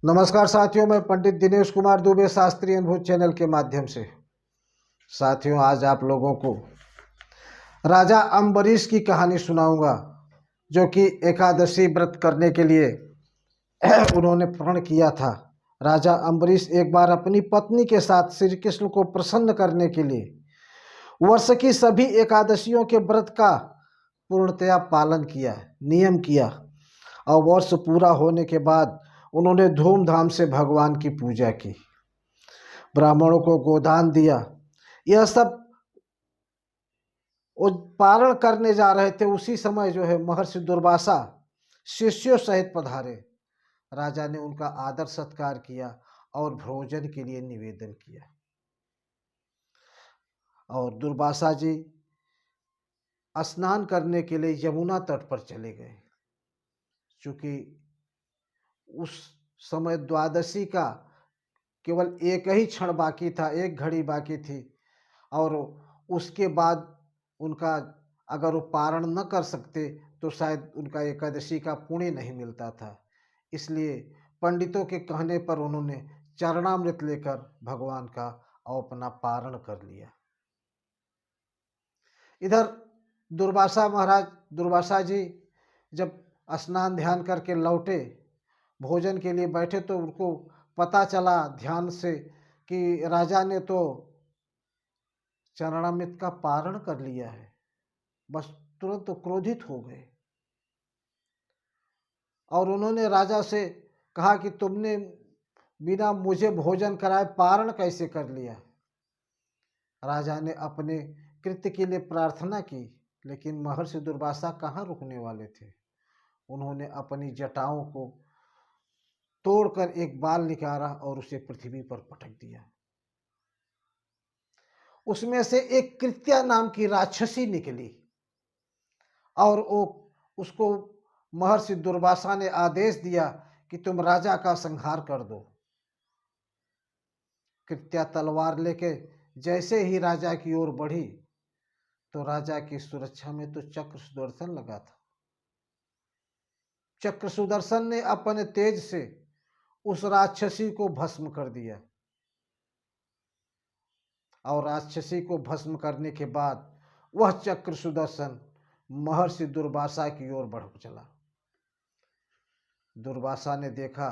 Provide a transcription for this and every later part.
नमस्कार साथियों, मैं पंडित दिनेश कुमार दुबे शास्त्रीय अनुभूत चैनल के माध्यम से साथियों आज आप लोगों को राजा अम्बरीश की कहानी सुनाऊंगा, जो कि एकादशी व्रत करने के लिए उन्होंने प्रण किया था। राजा अम्बरीश एक बार अपनी पत्नी के साथ श्री कृष्ण को प्रसन्न करने के लिए वर्ष की सभी एकादशियों के व्रत का पूर्णतया पालन किया, नियम किया, और वर्ष पूरा होने के बाद उन्होंने धूमधाम से भगवान की पूजा की, ब्राह्मणों को गोदान दिया। यह सब वो पारण करने जा रहे थे, उसी समय जो है महर्षि दुर्वासा शिष्यों सहित पधारे। राजा ने उनका आदर सत्कार किया और भोजन के लिए निवेदन किया, और दुर्वासा जी स्नान करने के लिए यमुना तट पर चले गए। चूँकि उस समय द्वादशी का केवल एक ही क्षण बाकी था, एक घड़ी बाकी थी, और उसके बाद उनका अगर वो पारण न कर सकते तो शायद उनका एकादशी का पुण्य नहीं मिलता था। इसलिए पंडितों के कहने पर उन्होंने चरणामृत लेकर भगवान का और अपना पारण कर लिया। इधर दुर्वासा जी जब स्नान ध्यान करके लौटे, भोजन के लिए बैठे, तो उनको पता चला ध्यान से कि राजा ने तो चरणामृत का पारण कर लिया है। बस तुरंत तो क्रोधित हो गए और उन्होंने राजा से कहा कि तुमने बिना मुझे भोजन कराए पारण कैसे कर लिया। राजा ने अपने कृत्य के लिए प्रार्थना की, लेकिन महर्षि दुर्वासा कहाँ रुकने वाले थे। उन्होंने अपनी जटाओं को तोड़कर एक बाल निकाला और उसे पृथ्वी पर पटक दिया। उसमें से एक कृत्या नाम की राक्षसी निकली और वो उसको महर्षि दुर्वासा ने आदेश दिया कि तुम राजा का संहार कर दो। कृत्या तलवार लेके जैसे ही राजा की ओर बढ़ी तो राजा की सुरक्षा में तो चक्र सुदर्शन लगा था। चक्र सुदर्शन ने अपने तेज से उस राक्षसी को भस्म कर दिया, और राक्षसी को भस्म करने के बाद वह चक्र सुदर्शन महर्षि दुर्वासा की ओर बढ़ चला। दुर्वासा ने देखा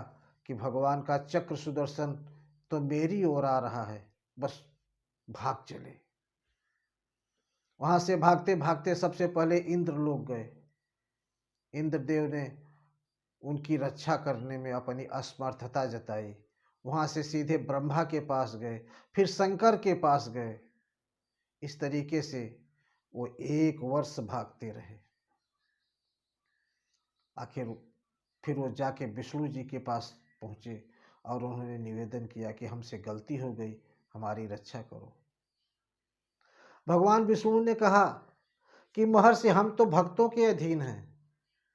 कि भगवान का चक्र सुदर्शन तो मेरी ओर आ रहा है, बस भाग चले। वहां से भागते भागते सबसे पहले इंद्रलोक गए। इंद्रदेव ने उनकी रक्षा करने में अपनी असमर्थता जताई। वहां से सीधे ब्रह्मा के पास गए, फिर शंकर के पास गए। इस तरीके से वो 1 वर्ष भागते रहे। आखिर फिर वो जाके विष्णु जी के पास पहुँचे और उन्होंने निवेदन किया कि हमसे गलती हो गई, हमारी रक्षा करो। भगवान विष्णु ने कहा कि महर्षि, हम तो भक्तों के अधीन हैं,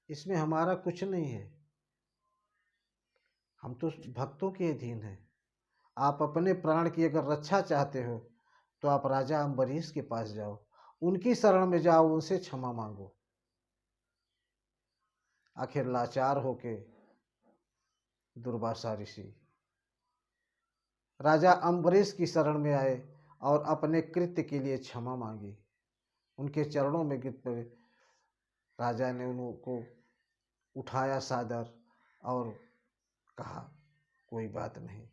इसमें हमारा कुछ नहीं है, हम तो भक्तों के अधीन हैं। आप अपने प्राण की अगर रक्षा चाहते हो तो आप राजा अम्बरीश के पास जाओ, उनकी शरण में जाओ, उनसे क्षमा मांगो। आखिर लाचार होके दुर्वासा ऋषि राजा अम्बरीश की शरण में आए और अपने कृत्य के लिए क्षमा मांगी। उनके चरणों में गिर पड़े। राजा ने उनको उठाया सादर और कहा कोई बात नहीं।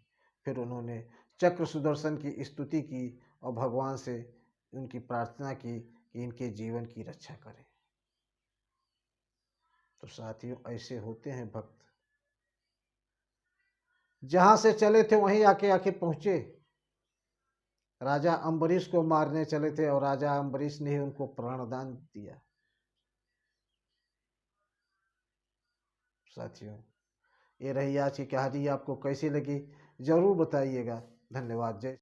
फिर उन्होंने चक्र सुदर्शन की स्तुति की और भगवान से उनकी प्रार्थना की कि इनके जीवन की रक्षा करें। तो साथियों, ऐसे होते हैं भक्त, जहां से चले थे वहीं आके आखिर पहुंचे। राजा अम्बरीश को मारने चले थे और राजा अम्बरीश ने ही उनको प्राणदान दिया। साथियों, ये रही आज की कहानी। आपको कैसी लगी जरूर बताइएगा। धन्यवाद। जय